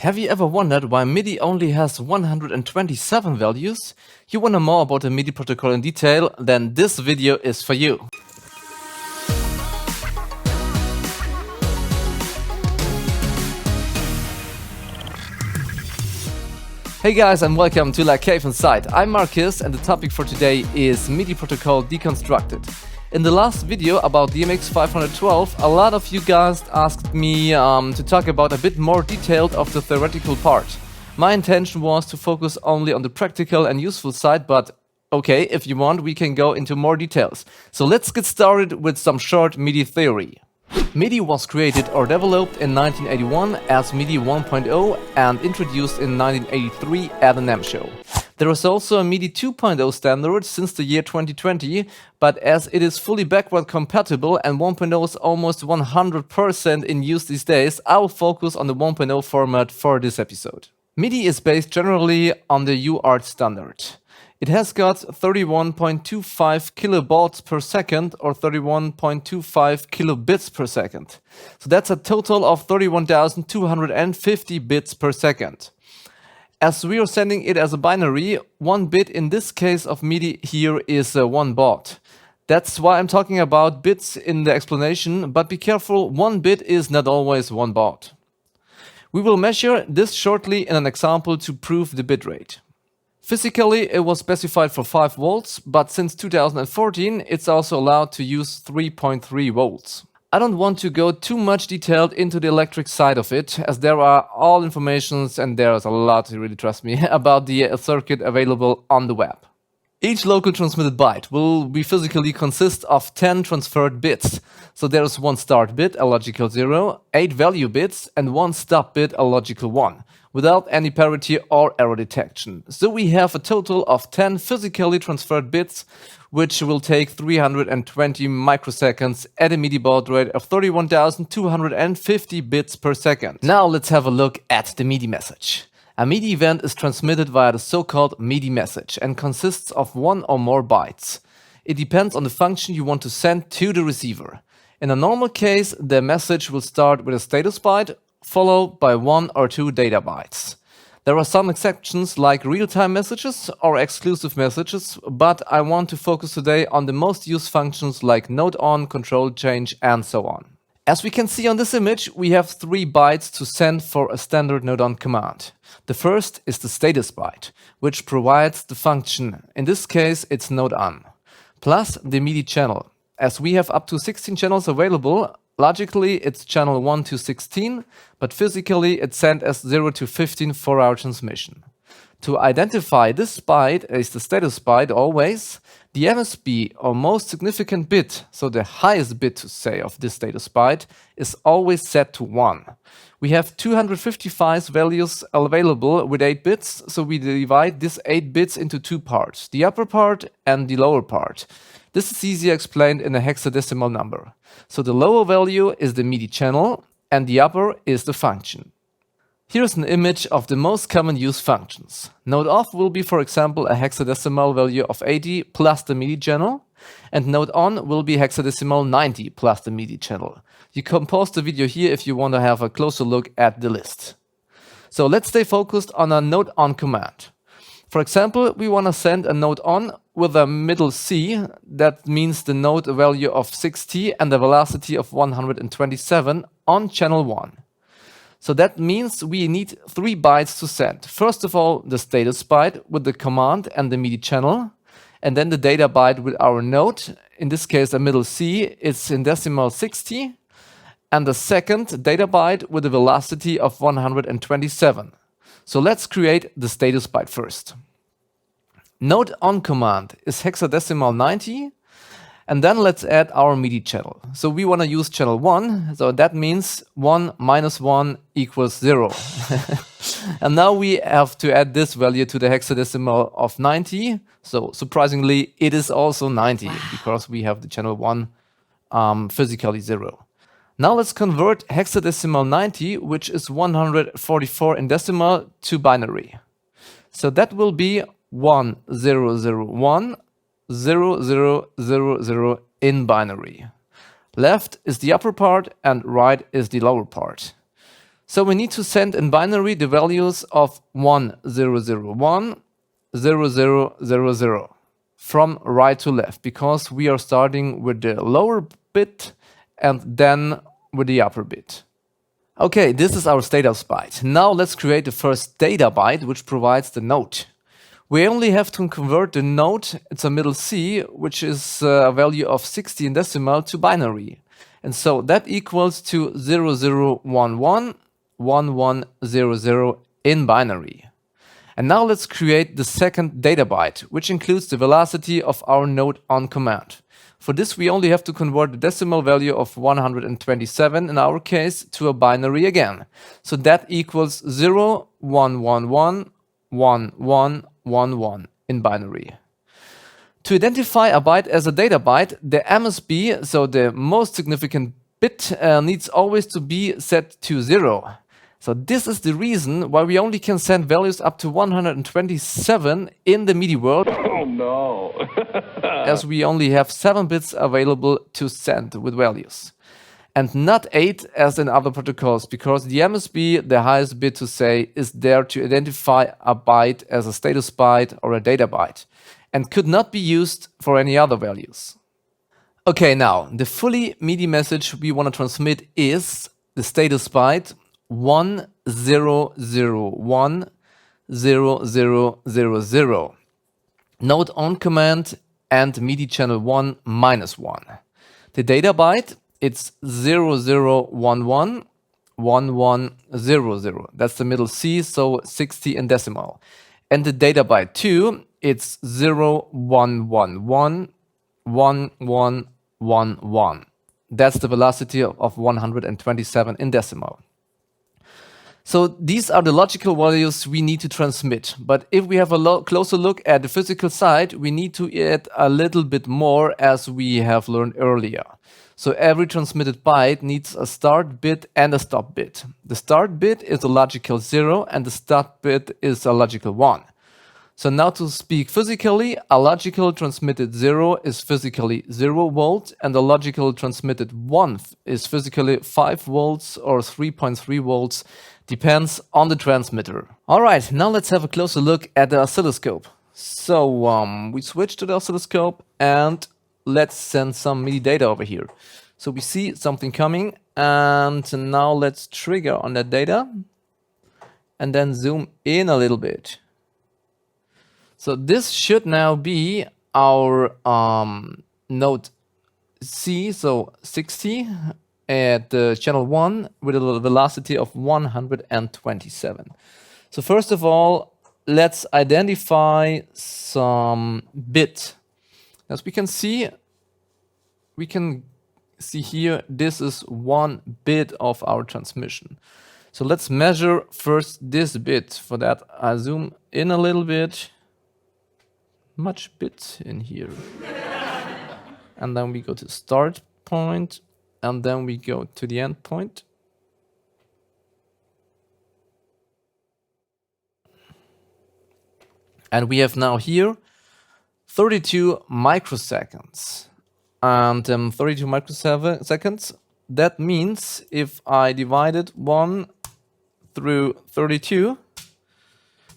Have you ever wondered why MIDI only has 127 values? You want to know more about the MIDI protocol in detail? Then this video is for you. Hey guys, and welcome to Lacave Inside. I'm Marcus, and the topic for today is MIDI protocol deconstructed. In the last video about the MX512, a lot of you guys asked me to talk about a bit more detailed of the theoretical part. My intention was to focus only on the practical and useful side, but okay, if you want, we can go into more details. So let's get started with some short MIDI theory. MIDI was created or developed in 1981 as MIDI 1.0 and introduced in 1983 at a NAMM show. There is also a MIDI 2.0 standard since the year 2020, but as it is fully backward compatible and 1.0 is almost 100% in use these days, I will focus on the 1.0 format for this episode. MIDI is based generally on the UART standard. It has got 31.25 kilobaud per second or 31.25 kilobits per second. So that's a total of 31,250 bits per second. As we are sending it as a binary, one bit in this case of MIDI here is 1 baud. That's why I'm talking about bits in the explanation, but be careful, 1 bit is not always 1 baud. We will measure this shortly in an example to prove the bitrate. Physically, it was specified for 5 volts, but since 2014, it's also allowed to use 3.3 volts. I don't want to go too much detailed into the electric side of it, as there are all informations, and there's a lot, really trust me, about the circuit available on the web. Each local transmitted byte will be physically consist of 10 transferred bits. So there's 1 start bit, a logical 0, 8 value bits, and 1 stop bit, a logical 1, without any parity or error detection. So we have a total of 10 physically transferred bits, which will take 320 microseconds at a MIDI baud rate of 31,250 bits per second. Now let's have a look at the MIDI message. A MIDI event is transmitted via the so-called MIDI message and consists of 1 or more bytes. It depends on the function you want to send to the receiver. In a normal case, the message will start with a status byte, followed by 1 or 2 data bytes. There are some exceptions like real-time messages or exclusive messages, but I want to focus today on the most used functions like note on, control change, and so on. As we can see on this image, we have 3 bytes to send for a standard note on command. The first is the status byte, which provides the function. In this case, it's note on, plus the MIDI channel. As we have up to 16 channels available, logically it's channel 1 to 16, but physically it's sent as 0 to 15 for our transmission. To identify this byte as the status byte always, the MSB or most significant bit, so the highest bit to say of this status byte, is always set to 1. We have 255 values available with 8 bits, so we divide this 8 bits into 2 parts, the upper part and the lower part. This is easier explained in a hexadecimal number. So the lower value is the MIDI channel and the upper is the function. Here's an image of the most common used functions. Note off will be, for example, a hexadecimal value of 80 plus the MIDI channel, and note on will be hexadecimal 90 plus the MIDI channel. You can pause the video here if you want to have a closer look at the list. So let's stay focused on a note on command. For example, we want to send a note on with a middle C, that means the note value of 60 and the velocity of 127 on channel 1. So that means we need 3 bytes to send. First of all, the status byte with the command and the MIDI channel, and then the data byte with our note, in this case a middle C, it's in decimal 60, and the second data byte with the velocity of 127. So let's create the status byte first. Note on command is hexadecimal 90, and then let's add our MIDI channel. So we want to use channel 1, so that means 1 minus 1 equals 0. And now we have to add this value to the hexadecimal of 90. So surprisingly, it is also 90 because we have the channel 1 physically 0. Now let's convert hexadecimal 90, which is 144 in decimal, to binary. So that will be 1001 0000 in binary. Left is the upper part and right is the lower part. So we need to send in binary the values of 1001, 0000 from right to left, because we are starting with the lower bit and then with the upper bit. Okay, this is our status byte. Now let's create the first data byte, which provides the note. We only have to convert the note, it's a middle C, which is a value of 60 in decimal, to binary. And so that equals to 0011 1100 in binary. And now let's create the second data byte, which includes the velocity of our node on command. For this, we only have to convert the decimal value of 127 in our case to a binary again. So that equals 0111 1111 in binary. To identify a byte as a data byte, the MSB, so the most significant bit, needs always to be set to 0. So this is the reason why we only can send values up to 127 in the Midi world. Oh no! As we only have 7 bits available to send with values. And not 8 as in other protocols, because the MSB, the highest bit to say, is there to identify a byte as a status byte or a data byte, and could not be used for any other values. Okay, now, the fully Midi message we want to transmit is the status byte 1001 0000. Node on command and Midi channel 1 -1. The data byte, it's 0011 1100. That's the middle C, so 60 in decimal. And the data byte 2, it's 0111 1111. That's the velocity of 127 in decimal. So these are the logical values we need to transmit. But if we have a closer look at the physical side, we need to add a little bit more, as we have learned earlier. So every transmitted byte needs a start bit and a stop bit. The start bit is a logical 0 and the stop bit is a logical 1. So now to speak physically, a logical transmitted 0 is physically 0 volts and a logical transmitted 1 is physically 5 volts or 3.3 volts, depends on the transmitter. Alright, now let's have a closer look at the oscilloscope. So we switch to the oscilloscope and let's send some Midi data over here. So we see something coming, and now let's trigger on that data and then zoom in a little bit. So this should now be our node C, so 60 at channel 1 with a velocity of 127. So first of all, let's identify some bit. As we can see here, this is 1 bit of our transmission. So let's measure first this bit. For that, I zoom in a little bit. Much bit in here. And then we go to start point, and then we go to the end point. And we have now here 32 microseconds. And 32 microseconds, that means if I divided 1 through 32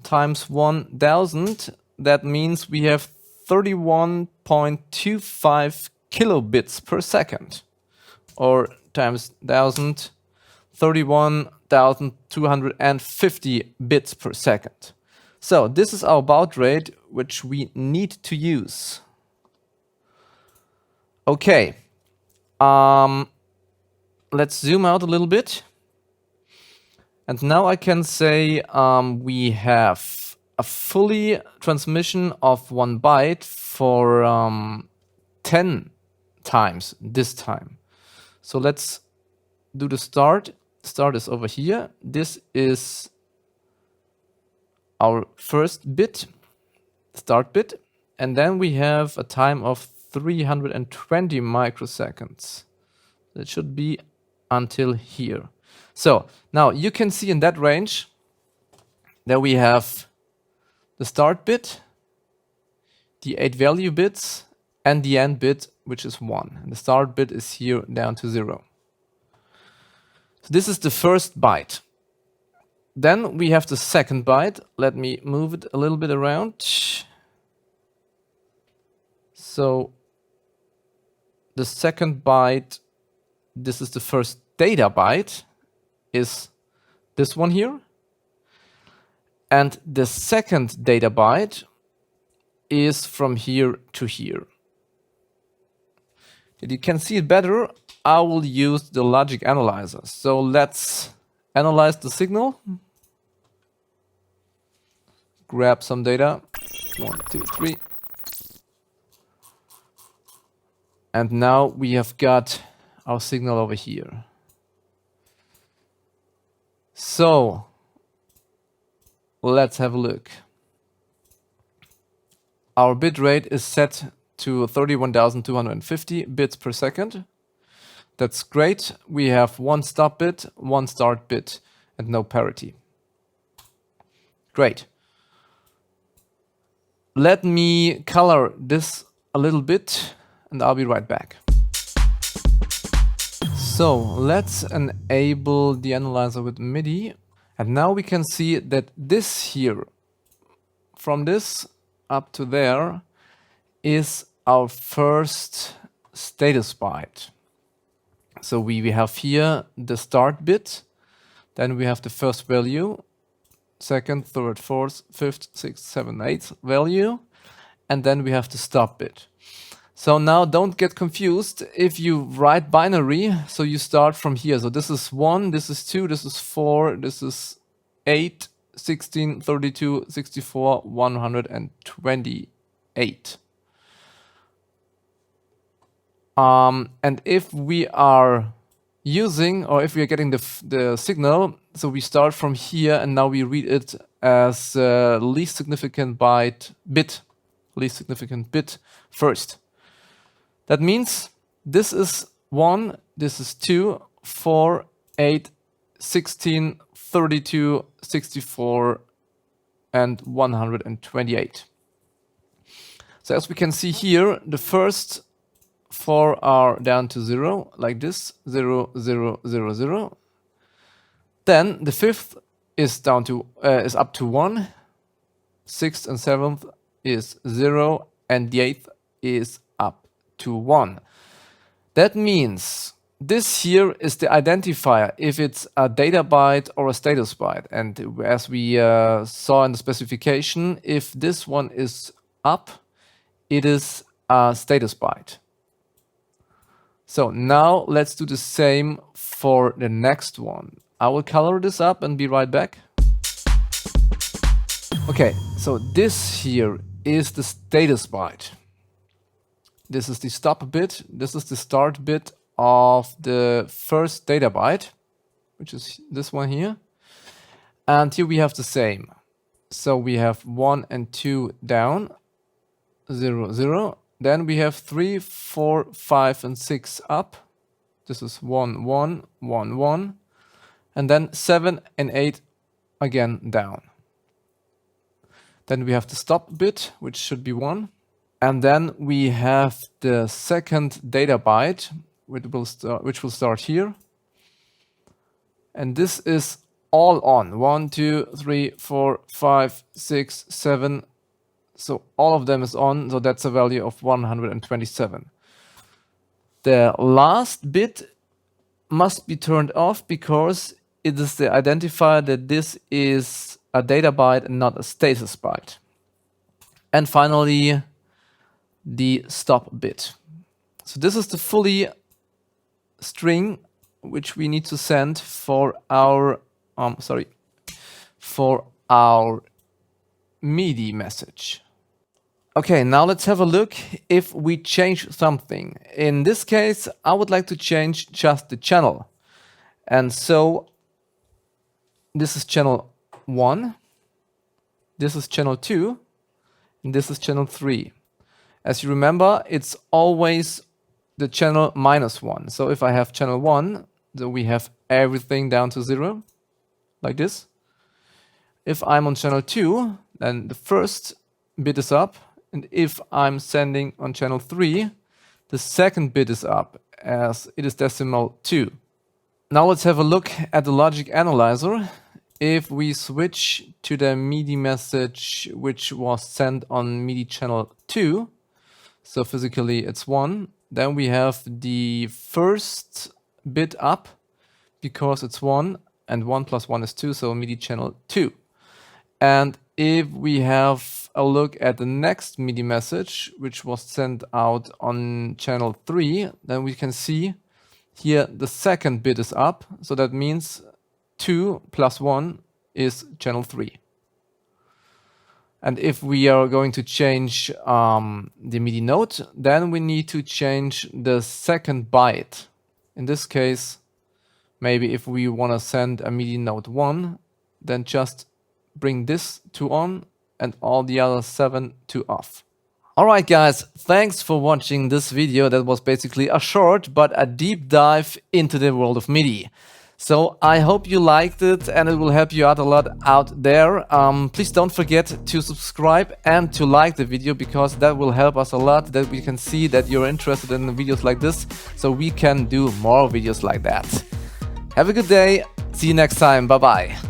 times 1000, that means we have 31.25 kilobits per second, or times 1000, 31,250 bits per second. So this is our baud rate, which we need to use. Okay, let's zoom out a little bit. And now I can say we have a fully transmission of 1 byte for 10 times this time. So let's do the start. Start is over here. This is our first bit, start bit. And then we have a time of 320 microseconds. That should be until here. So now you can see in that range that we have the start bit, the 8 value bits, and the end bit, which is 1. And the start bit is here down to 0. So this is the first byte. Then we have the second byte. Let me move it a little bit around. So the second byte, this is the first data byte, is this one here. And the second data byte is from here to here. If you can see it better, I will use the logic analyzer. So let's analyze the signal. Grab some data. 1, 2, 3. And now we have got our signal over here. So let's have a look. Our bit rate is set to 31,250 bits per second. That's great. We have one stop bit, one start bit, and no parity. Great. Let me color this a little bit, and I'll be right back. So let's enable the analyzer with Midi. And now we can see that this here, from this up to there, is our first status byte. So we have here the start bit, then we have the first value, second, third, fourth, fifth, sixth, seventh, eighth value, and then we have the stop bit. So now don't get confused if you write binary, so you start from here. So this is 1, this is 2, this is 4, this is 8, 16, 32, 64, 128. And if we are using, or if we are getting the signal, so we start from here and now we read it as least significant bit first. That means this is 1, this is 2, 4, 8, 16, 32, 64, and 128. So as we can see here, the first 4 are down to 0, like this, 0, 0, 0, 0. Then the fifth is down to is up to 1, sixth and seventh is 0, and the eighth is up to 1. That means this here is the identifier if it's a data byte or a status byte. And as we saw in the specification, if this one is up, it is a status byte. So now let's do the same for the next one. I will color this up and be right back. Okay, so this here is the status byte. This is the stop bit. This is the start bit of the first data byte, which is this one here. And here we have the same. So we have 1 and 2 down, 0, 0. Then we have 3, 4, 5, and 6 up. This is 1, 1, 1, 1. And then 7 and 8 again down. Then we have the stop bit, which should be 1. And then we have the second data byte, which will start here. And this is all on. 1, 2, 3, 4, 5, 6, 7. So all of them is on, so that's a value of 127. The last bit must be turned off because it is the identifier that this is a data byte and not a status byte. And finally, the stop bit. So this is the fully string which we need to send for our Midi message. Okay, now let's have a look if we change something. In this case, I would like to change just the channel. And so this is channel 1, this is channel 2, and this is channel 3. As you remember, it's always the channel -1. So if I have channel 1, then we have everything down to 0, like this. If I'm on channel 2, then the first bit is up. And if I'm sending on channel 3, the second bit is up, as it is decimal 2. Now let's have a look at the logic analyzer. if we switch to the MIDI message which was sent on MIDI channel 2, so physically it's 1, then we have the first bit up because it's 1, and 1 plus 1 is 2, so MIDI channel 2. And if we have a look at the next MIDI message, which was sent out on channel 3, then we can see here the second bit is up, so that means 2 plus 1 is channel 3. And if we are going to change the MIDI note, then we need to change the second byte. In this case, maybe if we want to send a MIDI note 1, then just bring this to on and all the other 7 to off. Alright guys, thanks for watching this video. That was basically a short but a deep dive into the world of MIDI. So I hope you liked it and it will help you out a lot out there. Please don't forget to subscribe and to like the video, because that will help us a lot, that we can see that you're interested in videos like this, so we can do more videos like that. Have a good day. See you next time. Bye bye.